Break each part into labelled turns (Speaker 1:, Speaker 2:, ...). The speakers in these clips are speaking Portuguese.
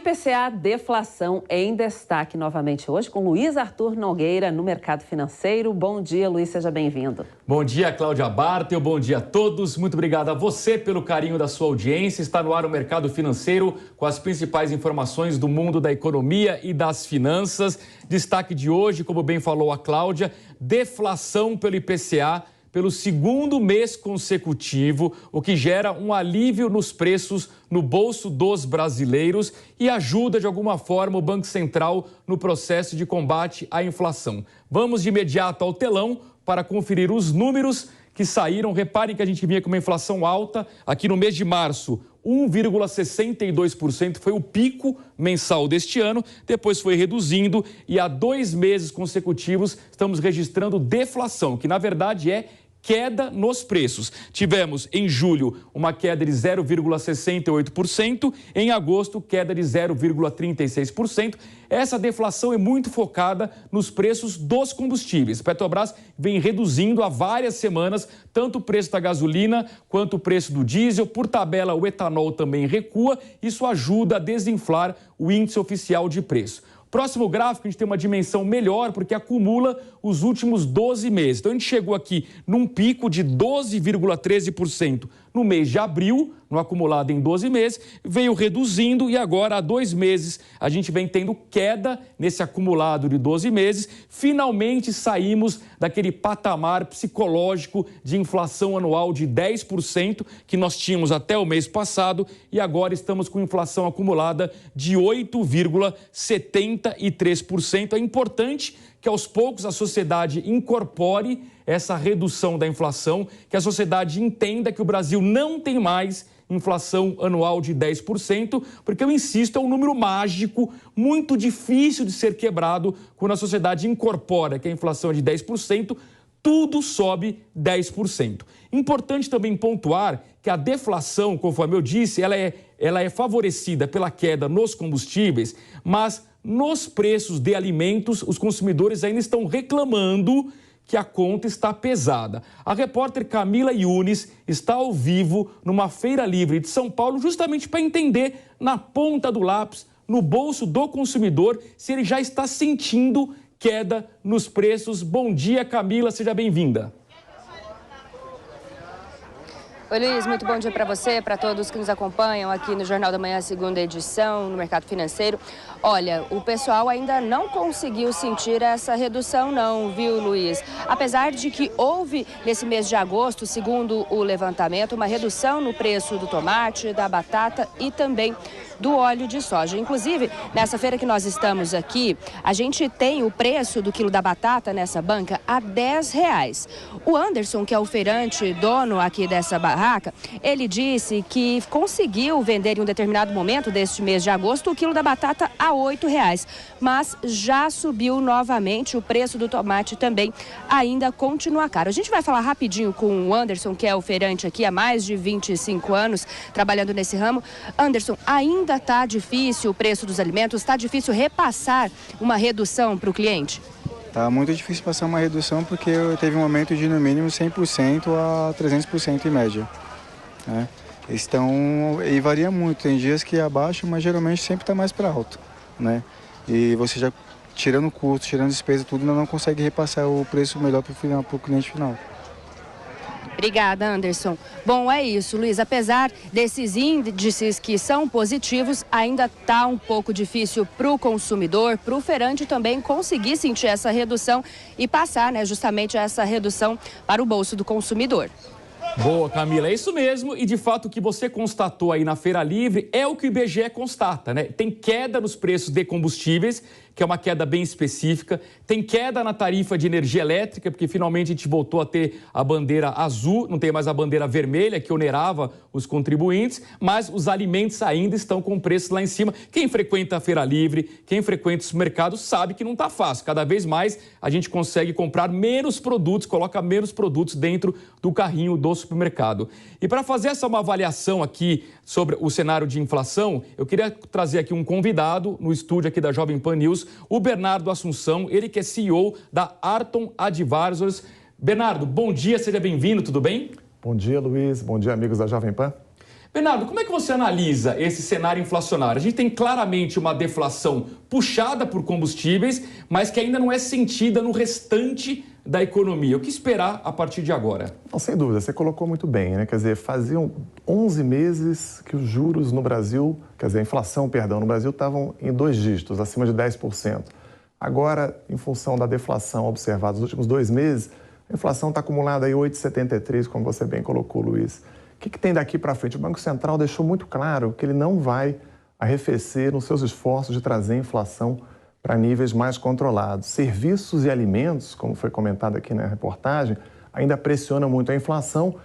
Speaker 1: IPCA deflação em destaque novamente hoje com Luiz Arthur Nogueira no Mercado Financeiro. Bom dia, Luiz, seja bem-vindo.
Speaker 2: Bom dia, Cláudia Bartel, bom dia a todos. Muito obrigado a você pelo carinho da sua audiência. Está no ar o Mercado Financeiro com as principais informações do mundo da economia e das finanças. Destaque de hoje, como bem falou a Cláudia, deflação pelo IPCA pelo segundo mês consecutivo, o que gera um alívio nos preços no bolso dos brasileiros e ajuda de alguma forma o Banco Central no processo de combate à inflação. Vamos de imediato ao telão para conferir os números que saíram. Reparem que a gente vinha com uma inflação alta aqui no mês de março. 1,62% foi o pico mensal deste ano, depois foi reduzindo e há 2 meses consecutivos estamos registrando deflação, que na verdade é queda nos preços. Tivemos em julho uma queda de 0,68%, em agosto queda de 0,36%. Essa deflação é muito focada nos preços dos combustíveis. Petrobras vem reduzindo há várias semanas tanto o preço da gasolina quanto o preço do diesel. Por tabela, o etanol também recua. Isso ajuda a desinflar o índice oficial de preço. Próximo gráfico, a gente tem uma dimensão melhor porque acumula os últimos 12 meses. Então, a gente chegou aqui num pico de 12,13% no mês de abril, no acumulado em 12 meses, veio reduzindo e agora há 2 meses a gente vem tendo queda nesse acumulado de 12 meses. Finalmente saímos daquele patamar psicológico de inflação anual de 10% que nós tínhamos até o mês passado e agora estamos com inflação acumulada de 8,73%. É importante que aos poucos a sociedade incorpore essa redução da inflação, que a sociedade entenda que o Brasil não tem mais inflação anual de 10%, porque eu insisto, é um número mágico, muito difícil de ser quebrado quando a sociedade incorpora que a inflação é de 10%, tudo sobe 10%. Importante também pontuar que a deflação, conforme eu disse, ela é favorecida pela queda nos combustíveis, mas nos preços de alimentos, os consumidores ainda estão reclamando que a conta está pesada. A repórter Camila Yunis está ao vivo numa feira livre de São Paulo justamente para entender na ponta do lápis, no bolso do consumidor, se ele já está sentindo queda nos preços. Bom dia, Camila, seja bem-vinda.
Speaker 3: Oi, Luiz, muito bom dia para você, para todos que nos acompanham aqui no Jornal da Manhã, segunda edição, no Mercado Financeiro. Olha, o pessoal ainda não conseguiu sentir essa redução não, viu, Luiz? Apesar de que houve nesse mês de agosto, segundo o levantamento, uma redução no preço do tomate, da batata e também do óleo de soja. Inclusive, nessa feira que nós estamos aqui, a gente tem o preço do quilo da batata nessa banca a R$10. O Anderson, que é o feirante, dono aqui dessa barraca, ele disse que conseguiu vender em um determinado momento deste mês de agosto o quilo da batata a R$8, mas já subiu novamente o preço do tomate também, ainda continua caro. A gente vai falar rapidinho com o Anderson, que é o feirante aqui há mais de 25 anos, trabalhando nesse ramo. Anderson, ainda está difícil o preço dos alimentos? Está difícil repassar uma redução para o cliente?
Speaker 4: Está muito difícil passar uma redução porque teve um aumento de no mínimo 100% a 300% em média, né? E varia muito, tem dias que abaixa, mas geralmente sempre está mais para alto, né? E você já tirando custo, tirando despesa, tudo, ainda não consegue repassar o preço melhor para o cliente final.
Speaker 3: Obrigada, Anderson. Bom, é isso, Luiz. Apesar desses índices que são positivos, ainda está um pouco difícil para o consumidor, para o feirante também conseguir sentir essa redução e passar, né, justamente essa redução para o bolso do consumidor.
Speaker 2: Boa, Camila, é isso mesmo. E, de fato, o que você constatou aí na Feira Livre é o que o IBGE constata, né? Tem queda nos preços de combustíveis, que é uma queda bem específica. Tem queda na tarifa de energia elétrica, porque finalmente a gente voltou a ter a bandeira azul, não tem mais a bandeira vermelha, que onerava os contribuintes, mas os alimentos ainda estão com preços lá em cima. Quem frequenta a Feira Livre, quem frequenta os mercados, sabe que não está fácil. Cada vez mais a gente consegue comprar menos produtos, coloca menos produtos dentro do carrinho do supermercado. E para fazer uma avaliação aqui sobre o cenário de inflação, eu queria trazer aqui um convidado no estúdio aqui da Jovem Pan News, o Bernardo Assunção, ele que é CEO da Arton Advisors. Bernardo, bom dia, seja bem-vindo, tudo bem?
Speaker 5: Bom dia, Luiz. Bom dia, amigos da Jovem Pan.
Speaker 2: Bernardo, como é que você analisa esse cenário inflacionário? A gente tem claramente uma deflação puxada por combustíveis, mas que ainda não é sentida no restante da economia. O que esperar a partir de agora?
Speaker 5: Não, sem dúvida, você colocou muito bem, né? Quer dizer, faziam 11 meses que os juros no Brasil, quer dizer, a inflação, perdão, no Brasil estavam em 2 dígitos, acima de 10%. Agora, em função da deflação observada nos últimos 2 meses, a inflação está acumulada em 8,73%, como você bem colocou, Luiz. O que tem daqui para frente? O Banco Central deixou muito claro que ele não vai arrefecer nos seus esforços de trazer a inflação para níveis mais controlados. Serviços e alimentos, como foi comentado aqui na reportagem, ainda pressionam muito a inflação,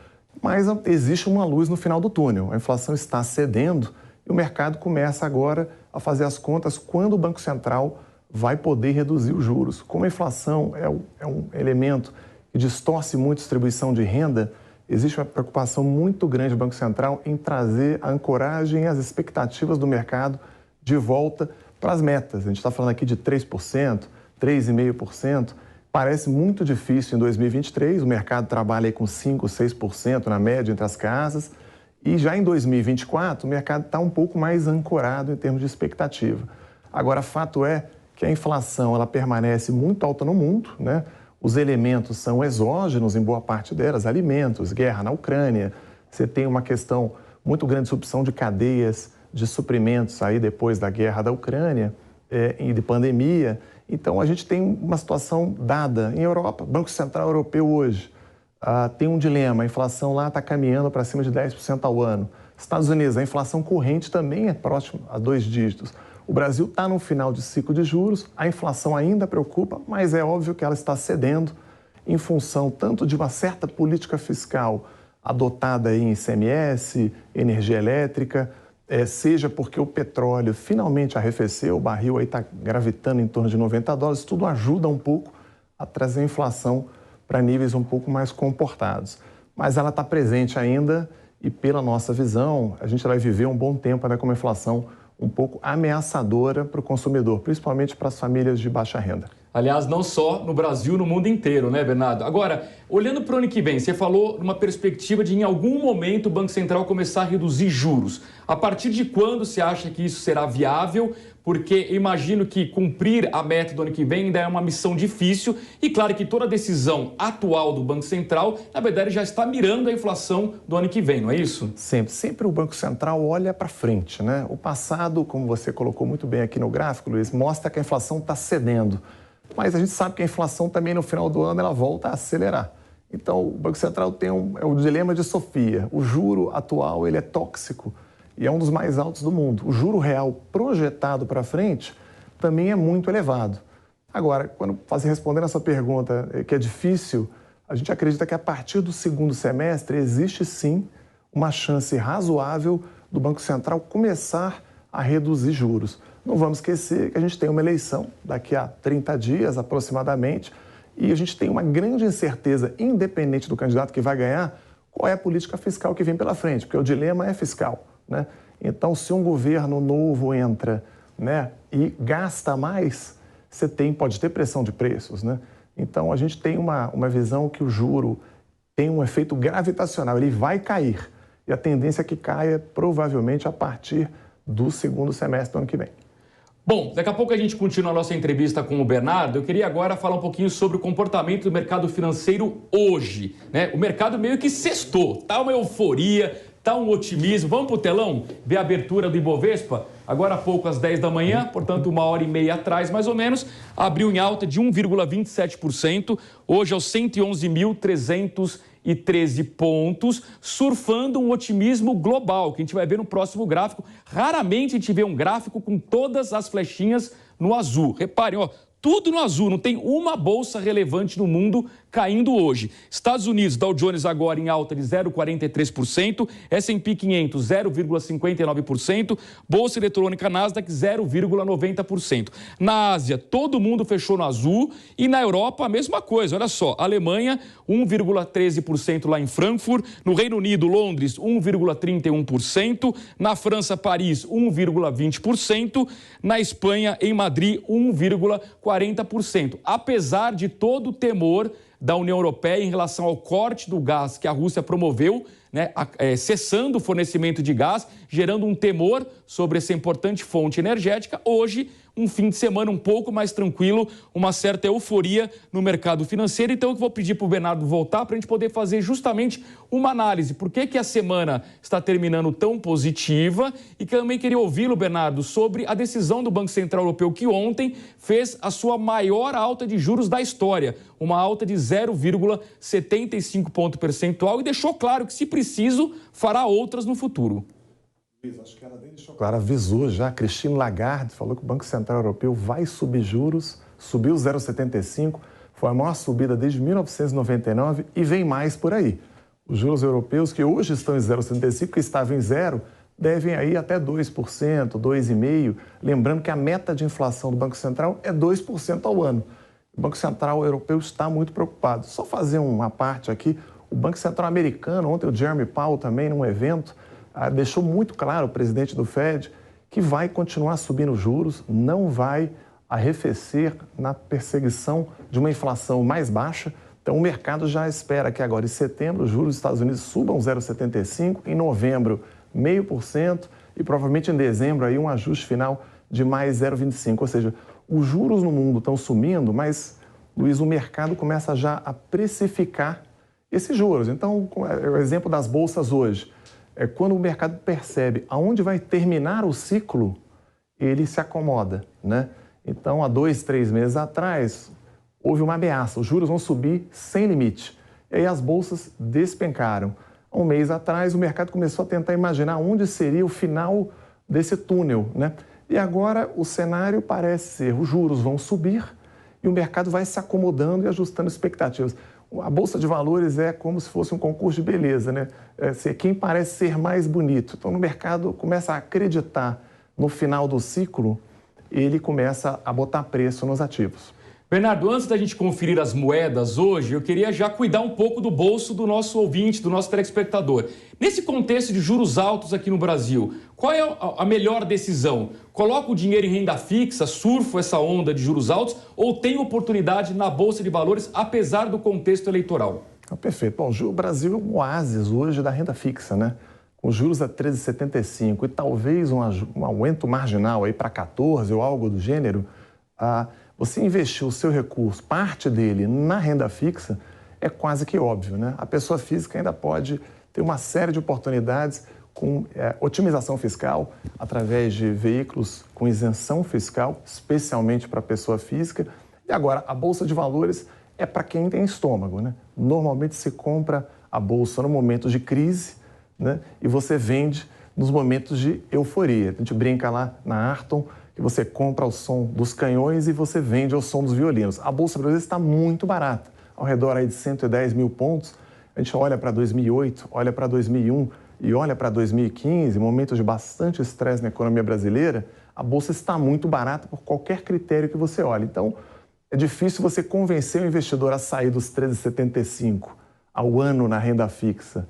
Speaker 5: mas existe uma luz no final do túnel. A inflação está cedendo e o mercado começa agora a fazer as contas quando o Banco Central vai poder reduzir os juros. Como a inflação é um elemento que distorce muito a distribuição de renda, existe uma preocupação muito grande do Banco Central em trazer a ancoragem e as expectativas do mercado de volta para as metas. A gente está falando aqui de 3%, 3,5%. Parece muito difícil em 2023, o mercado trabalha aí com 5%, 6% na média entre as casas. E já em 2024, o mercado está um pouco mais ancorado em termos de expectativa. Agora, fato é que a inflação ela permanece muito alta no mundo, né? Os elementos são exógenos em boa parte delas, alimentos, guerra na Ucrânia. Você tem uma questão muito grande de disrupção de cadeias de suprimentos aí depois da guerra da Ucrânia e de pandemia. Então, a gente tem uma situação dada em Europa. O Banco Central Europeu hoje tem um dilema. A inflação lá está caminhando para cima de 10% ao ano. Estados Unidos, a inflação corrente também é próxima a 2 dígitos. O Brasil está no final de ciclo de juros, a inflação ainda preocupa, mas é óbvio que ela está cedendo em função tanto de uma certa política fiscal adotada em ICMS, energia elétrica, seja porque o petróleo finalmente arrefeceu, o barril aí está gravitando em torno de $90, tudo ajuda um pouco a trazer a inflação para níveis um pouco mais comportados. Mas ela está presente ainda e, pela nossa visão, a gente vai viver um bom tempo com uma inflação um pouco ameaçadora para o consumidor, principalmente para as famílias de baixa renda.
Speaker 2: Aliás, não só no Brasil, no mundo inteiro, né, Bernardo? Agora, olhando para o ano que vem, você falou numa perspectiva de, em algum momento, o Banco Central começar a reduzir juros. A partir de quando você acha que isso será viável? Porque imagino que cumprir a meta do ano que vem ainda é uma missão difícil e claro que toda a decisão atual do Banco Central, na verdade, já está mirando a inflação do ano que vem, não é isso?
Speaker 5: Sempre o Banco Central olha para frente, né? O passado, como você colocou muito bem aqui no gráfico, Luiz, mostra que a inflação está cedendo. Mas a gente sabe que a inflação também no final do ano ela volta a acelerar. Então o Banco Central tem o dilema de Sofia. O juro atual ele é tóxico e é um dos mais altos do mundo. O juro real projetado para frente também é muito elevado. Agora, respondendo a sua pergunta, que é difícil, a gente acredita que a partir do segundo semestre existe sim uma chance razoável do Banco Central começar a reduzir juros. Não vamos esquecer que a gente tem uma eleição daqui a 30 dias aproximadamente e a gente tem uma grande incerteza, independente do candidato que vai ganhar, qual é a política fiscal que vem pela frente, porque o dilema é fiscal, né? Então, se um governo novo entra, né, e gasta mais, pode ter pressão de preços, né? Então, a gente tem uma visão que o juro tem um efeito gravitacional, ele vai cair e a tendência é que caia provavelmente a partir do segundo semestre do ano que vem.
Speaker 2: Bom, daqui a pouco a gente continua a nossa entrevista com o Bernardo. Eu queria agora falar um pouquinho sobre o comportamento do mercado financeiro hoje, né? O mercado meio que sextou, tá uma euforia, tá um otimismo. Vamos pro telão ver a abertura do Ibovespa? Agora há pouco, às 10 da manhã, portanto 1h30 atrás, mais ou menos, abriu em alta de 1,27%, hoje aos 111.313 pontos, surfando um otimismo global, que a gente vai ver no próximo gráfico. Raramente a gente vê um gráfico com todas as flechinhas no azul. Reparem, ó, tudo no azul, não tem uma bolsa relevante no mundo caindo hoje. Estados Unidos, Dow Jones agora em alta de 0,43%, S&P 500 0,59%, Bolsa Eletrônica Nasdaq 0,90%. Na Ásia, todo mundo fechou no azul e na Europa a mesma coisa. Olha só, Alemanha 1,13% lá em Frankfurt, no Reino Unido, Londres 1,31%, na França, Paris 1,20%, na Espanha, em Madrid 1,40%. Apesar de todo o temor da União Europeia em relação ao corte do gás que a Rússia promoveu né, cessando o fornecimento de gás, gerando um temor sobre essa importante fonte energética. Hoje, um fim de semana um pouco mais tranquilo, uma certa euforia no mercado financeiro. Então, eu vou pedir para o Bernardo voltar para a gente poder fazer justamente uma análise. Por que a semana está terminando tão positiva? E também queria ouvi-lo, Bernardo, sobre a decisão do Banco Central Europeu, que ontem fez a sua maior alta de juros da história, uma alta de 0,75 ponto percentual, e deixou claro que, se preciso, fará outras no futuro.
Speaker 5: Acho que ela deixou claro, avisou já. Christine Lagarde falou que o Banco Central Europeu vai subir juros, subiu 0,75, foi a maior subida desde 1999 e vem mais por aí. Os juros europeus, que hoje estão em 0,75, que estavam em zero, devem aí até 2%, 2,5%. Lembrando que a meta de inflação do Banco Central é 2% ao ano. O Banco Central Europeu está muito preocupado. Só fazer uma parte aqui, o Banco Central americano, ontem o Jeremy Powell também, num evento, deixou muito claro, o presidente do Fed, que vai continuar subindo juros, não vai arrefecer na perseguição de uma inflação mais baixa. Então, o mercado já espera que agora, em setembro, os juros dos Estados Unidos subam 0,75%, em novembro, 0,5%, e provavelmente em dezembro, aí, um ajuste final de mais 0,25%. Ou seja, os juros no mundo estão sumindo, mas, Luiz, o mercado começa já a precificar esses juros. Então, o exemplo das bolsas hoje. Quando o mercado percebe aonde vai terminar o ciclo, ele se acomoda, né? Então, há 2, 3 meses atrás, houve uma ameaça, os juros vão subir sem limite. E aí as bolsas despencaram. Há um mês atrás, o mercado começou a tentar imaginar onde seria o final desse túnel, né? E agora o cenário parece ser, os juros vão subir e o mercado vai se acomodando e ajustando expectativas. A Bolsa de Valores é como se fosse um concurso de beleza, né? Quem parece ser mais bonito. Então, no mercado começa a acreditar no final do ciclo, ele começa a botar preço nos ativos.
Speaker 2: Bernardo, antes da gente conferir as moedas hoje, eu queria já cuidar um pouco do bolso do nosso ouvinte, do nosso telespectador. Nesse contexto de juros altos aqui no Brasil, qual é a melhor decisão? Coloca o dinheiro em renda fixa, surfo essa onda de juros altos, ou tem oportunidade na Bolsa de Valores, apesar do contexto eleitoral?
Speaker 5: Perfeito. Bom, o Brasil é um oásis hoje da renda fixa, né? Com juros a 13,75 e talvez um aumento marginal aí para 14 ou algo do gênero, você investir o seu recurso, parte dele, na renda fixa, é quase que óbvio, né? A pessoa física ainda pode ter uma série de oportunidades com otimização fiscal, através de veículos com isenção fiscal, especialmente para a pessoa física. E agora, a Bolsa de Valores é para quem tem estômago, né? Normalmente se compra a Bolsa no momento de crise, né? E você vende nos momentos de euforia. A gente brinca lá na Arton, que você compra ao som dos canhões e você vende ao som dos violinos. A Bolsa Brasileira está muito barata, ao redor aí de 110 mil pontos. A gente olha para 2008, olha para 2001 e olha para 2015, momentos de bastante estresse na economia brasileira, a Bolsa está muito barata por qualquer critério que você olhe. Então, é difícil você convencer o investidor a sair dos 13,75 ao ano na renda fixa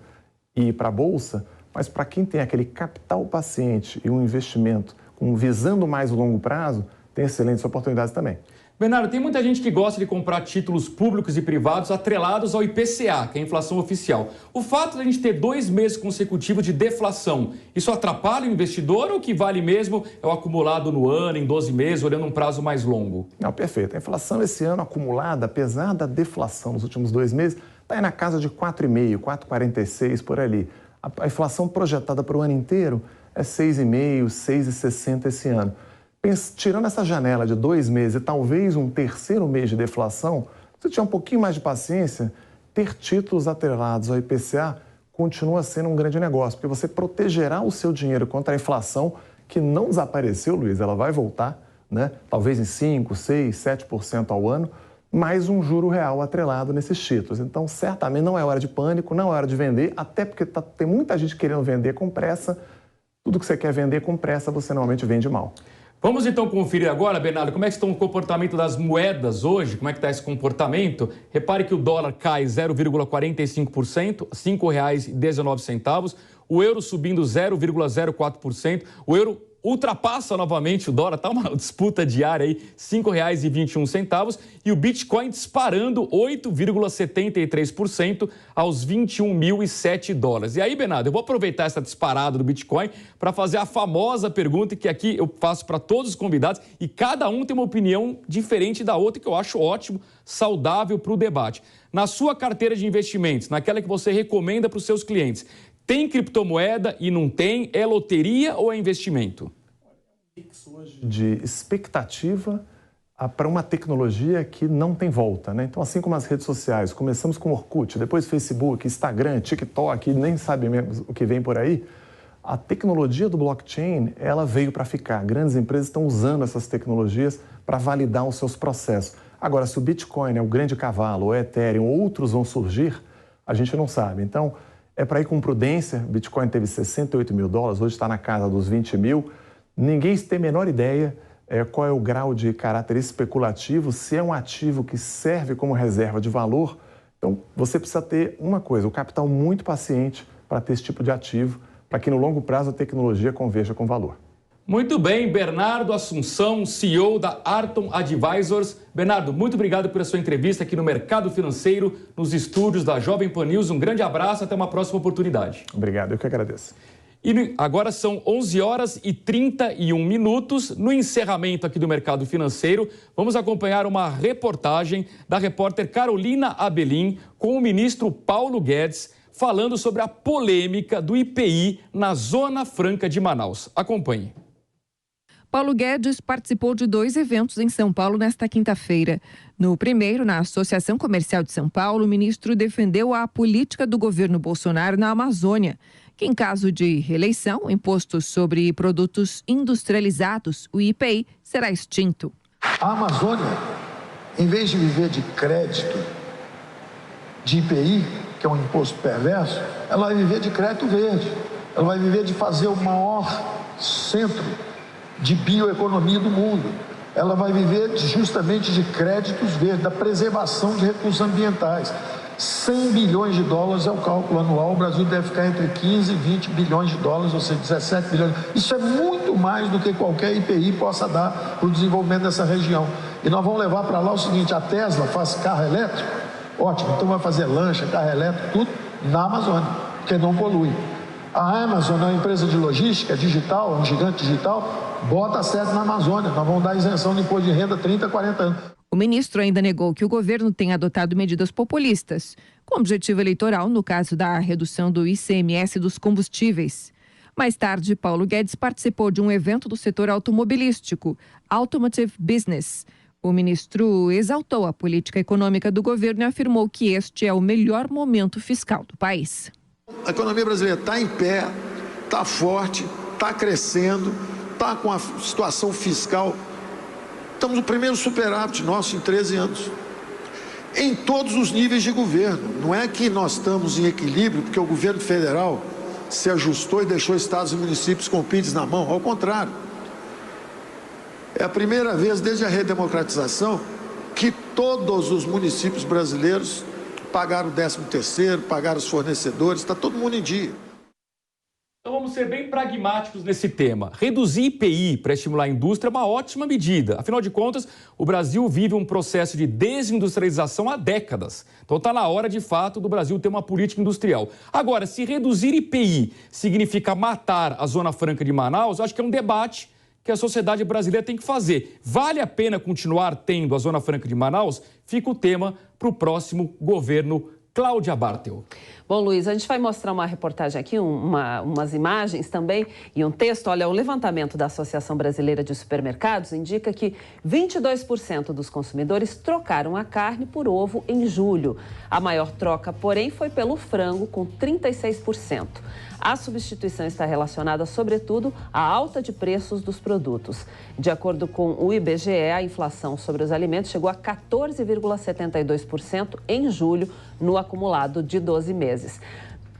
Speaker 5: e ir para a Bolsa, mas para quem tem aquele capital paciente e um investimento visando mais o longo prazo, tem excelentes oportunidades também.
Speaker 2: Bernardo, tem muita gente que gosta de comprar títulos públicos e privados atrelados ao IPCA, que é a inflação oficial. O fato de a gente ter 2 meses consecutivos de deflação, isso atrapalha o investidor ou o que vale mesmo é o acumulado no ano, em 12 meses, olhando um prazo mais longo?
Speaker 5: Não, perfeito. A inflação esse ano acumulada, apesar da deflação nos últimos 2 meses, está aí na casa de 4,5%, 4,46% por ali. A inflação projetada para o ano inteiro é 6,5%, 6,60% esse ano. Tirando essa janela de 2 meses e talvez um terceiro mês de deflação, se tiver um pouquinho mais de paciência, ter títulos atrelados ao IPCA continua sendo um grande negócio, porque você protegerá o seu dinheiro contra a inflação, que não desapareceu, Luiz, ela vai voltar, né? Talvez em 5%, 6%, 7% ao ano, mais um juro real atrelado nesses títulos. Então, certamente não é hora de pânico, não é hora de vender, até porque tem muita gente querendo vender com pressa. Tudo que você quer vender com pressa, você normalmente vende mal.
Speaker 2: Vamos então conferir agora, Bernardo, como é que está o comportamento das moedas hoje, como é que está esse comportamento. Repare que o dólar cai 0,45%, R$ 5,19. O euro subindo 0,04%. O euro ultrapassa novamente o dólar, está uma disputa diária aí, R$ 5,21, e o Bitcoin disparando 8,73% aos $21.007. E aí, Bernardo, eu vou aproveitar essa disparada do Bitcoin para fazer a famosa pergunta que aqui eu faço para todos os convidados, e cada um tem uma opinião diferente da outra, que eu acho ótimo, saudável para o debate. Na sua carteira de investimentos, naquela que você recomenda para os seus clientes, tem criptomoeda e não tem? É loteria ou é investimento?
Speaker 5: De expectativa para uma tecnologia que não tem volta, né? Então, assim como as redes sociais, começamos com Orkut, depois Facebook, Instagram, TikTok, nem sabe mesmo o que vem por aí, a tecnologia do blockchain, ela veio para ficar. Grandes empresas estão usando essas tecnologias para validar os seus processos. Agora, se o Bitcoin é o grande cavalo, ou Ethereum, outros vão surgir, a gente não sabe. Então, é para ir com prudência. Bitcoin teve $68 mil, hoje está na casa dos 20 mil. Ninguém tem a menor ideia qual é o grau de caráter especulativo, se é um ativo que serve como reserva de valor. Então, você precisa ter uma coisa, o capital muito paciente para ter esse tipo de ativo, para que no longo prazo a tecnologia converja com valor.
Speaker 2: Muito bem, Bernardo Assunção, CEO da Arton Advisors. Bernardo, muito obrigado pela sua entrevista aqui no Mercado Financeiro, nos estúdios da Jovem Pan News. Um grande abraço, até uma próxima oportunidade.
Speaker 5: Obrigado, eu que agradeço.
Speaker 2: E agora são 11h31. No encerramento aqui do Mercado Financeiro, vamos acompanhar uma reportagem da repórter Carolina Abelim com o ministro Paulo Guedes, falando sobre a polêmica do IPI na Zona Franca de Manaus. Acompanhe.
Speaker 6: Paulo Guedes participou de 2 eventos em São Paulo nesta quinta-feira. No primeiro, na Associação Comercial de São Paulo, o ministro defendeu a política do governo Bolsonaro na Amazônia, que em caso de reeleição, o imposto sobre produtos industrializados, o IPI, será extinto.
Speaker 7: A Amazônia, em vez de viver de crédito, de IPI, que é um imposto perverso, ela vai viver de crédito verde. Ela vai viver de fazer o maior centro de bioeconomia do mundo. Ela vai viver justamente de créditos verdes, da preservação de recursos ambientais. 100 bilhões de dólares é o cálculo anual, o Brasil deve ficar entre 15 e 20 bilhões de dólares, ou seja, 17 bilhões. Isso é muito mais do que qualquer IPI possa dar para o desenvolvimento dessa região. E nós vamos levar para lá o seguinte, a Tesla faz carro elétrico, ótimo, então vai fazer lancha, carro elétrico, tudo na Amazônia, porque não polui. A Amazon é uma empresa de logística digital, é um gigante digital, bota a sede na Amazônia. Nós vamos dar isenção de imposto de renda 30, 40 anos.
Speaker 6: O ministro ainda negou que o governo tenha adotado medidas populistas, com objetivo eleitoral no caso da redução do ICMS dos combustíveis. Mais tarde, Paulo Guedes participou de um evento do setor automobilístico, Automotive Business. O ministro exaltou a política econômica do governo e afirmou que este é o melhor momento fiscal do país.
Speaker 7: A economia brasileira está em pé, está forte, está crescendo, está com a situação fiscal. Estamos no primeiro superávit nosso em 13 anos. Em todos os níveis de governo. Não é que nós estamos em equilíbrio porque o governo federal se ajustou e deixou estados e municípios com o PIDs na mão. Ao contrário. É a primeira vez desde a redemocratização que todos os municípios brasileiros pagaram o 13º, pagaram os fornecedores, está todo mundo em dia.
Speaker 2: Então vamos ser bem pragmáticos nesse tema. Reduzir IPI para estimular a indústria é uma ótima medida. Afinal de contas, o Brasil vive um processo de desindustrialização há décadas. Então está na hora, de fato, do Brasil ter uma política industrial. Agora, se reduzir IPI significa matar a Zona Franca de Manaus, eu acho que é um debate que a sociedade brasileira tem que fazer. Vale a pena continuar tendo a Zona Franca de Manaus? Fica o tema para o próximo governo Cláudia Bartel.
Speaker 1: Bom, Luiz, a gente vai mostrar uma reportagem aqui, umas imagens também e um texto. Olha, o levantamento da Associação Brasileira de Supermercados indica que 22% dos consumidores trocaram a carne por ovo em julho. A maior troca, porém, foi pelo frango, com 36%. A substituição está relacionada, sobretudo, à alta de preços dos produtos. De acordo com o IBGE, a inflação sobre os alimentos chegou a 14,72% em julho, no acumulado de 12 meses.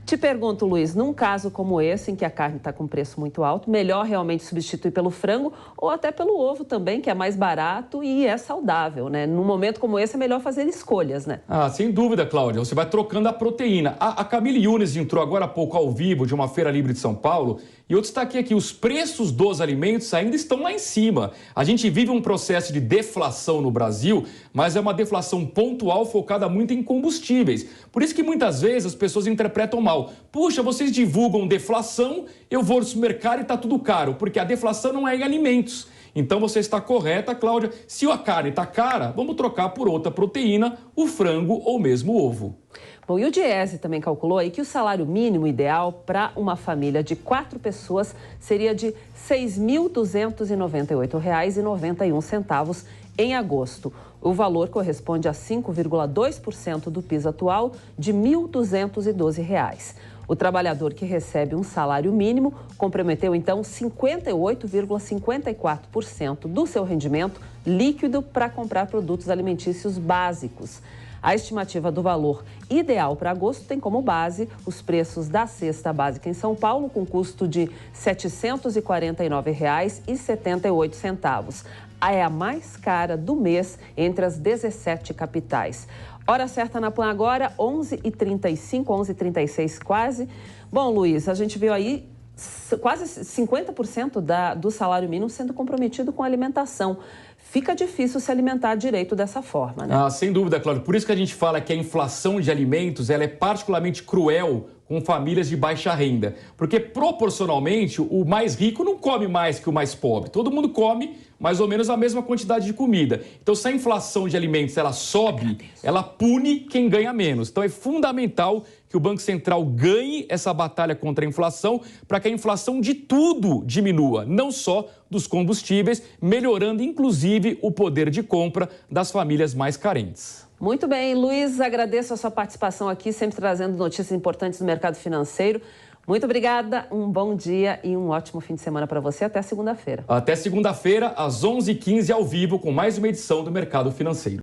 Speaker 1: Te pergunto, Luiz, num caso como esse, em que a carne está com preço muito alto, melhor realmente substituir pelo frango ou até pelo ovo também, que é mais barato e é saudável, né? Num momento como esse, é melhor fazer escolhas, né?
Speaker 2: Sem dúvida, Cláudia. Você vai trocando a proteína. A Camille Yunes entrou agora há pouco ao vivo de uma feira livre de São Paulo e eu destaquei aqui, os preços dos alimentos ainda estão lá em cima. A gente vive um processo de deflação no Brasil, mas é uma deflação pontual focada muito em combustíveis. Por isso que muitas vezes as pessoas interpretam mal. Puxa, vocês divulgam deflação, eu vou no supermercado e está tudo caro, porque a deflação não é em alimentos. Então você está correta, Cláudia. Se a carne está cara, vamos trocar por outra proteína, o frango ou mesmo o ovo.
Speaker 1: Bom, e o Diese também calculou aí que o salário mínimo ideal para uma família de 4 pessoas seria de R$ 6.298,91 em agosto. O valor corresponde a 5,2% do piso atual de R$ 1.212. O trabalhador que recebe um salário mínimo comprometeu, então, 58,54% do seu rendimento líquido para comprar produtos alimentícios básicos. A estimativa do valor ideal para agosto tem como base os preços da cesta básica em São Paulo, com custo de R$ 749,78. É a mais cara do mês entre as 17 capitais. Hora certa na Pan agora, 11h35, 11h36 quase. Bom, Luiz, a gente viu aí quase 50% do salário mínimo sendo comprometido com a alimentação. Fica difícil se alimentar direito dessa forma, né?
Speaker 2: Sem dúvida, Cláudio. Por isso que a gente fala que a inflação de alimentos ela é particularmente cruel com famílias de baixa renda. Porque, proporcionalmente, o mais rico não come mais que o mais pobre. Todo mundo come mais ou menos a mesma quantidade de comida. Então, se a inflação de alimentos ela sobe, ela pune quem ganha menos. Então, é fundamental que o Banco Central ganhe essa batalha contra a inflação para que a inflação de tudo diminua, não só dos combustíveis, melhorando, inclusive, o poder de compra das famílias mais carentes.
Speaker 1: Muito bem, Luiz, agradeço a sua participação aqui, sempre trazendo notícias importantes do mercado financeiro. Muito obrigada, um bom dia e um ótimo fim de semana para você. Até segunda-feira.
Speaker 2: Até segunda-feira, às 11h15, ao vivo, com mais uma edição do Mercado Financeiro.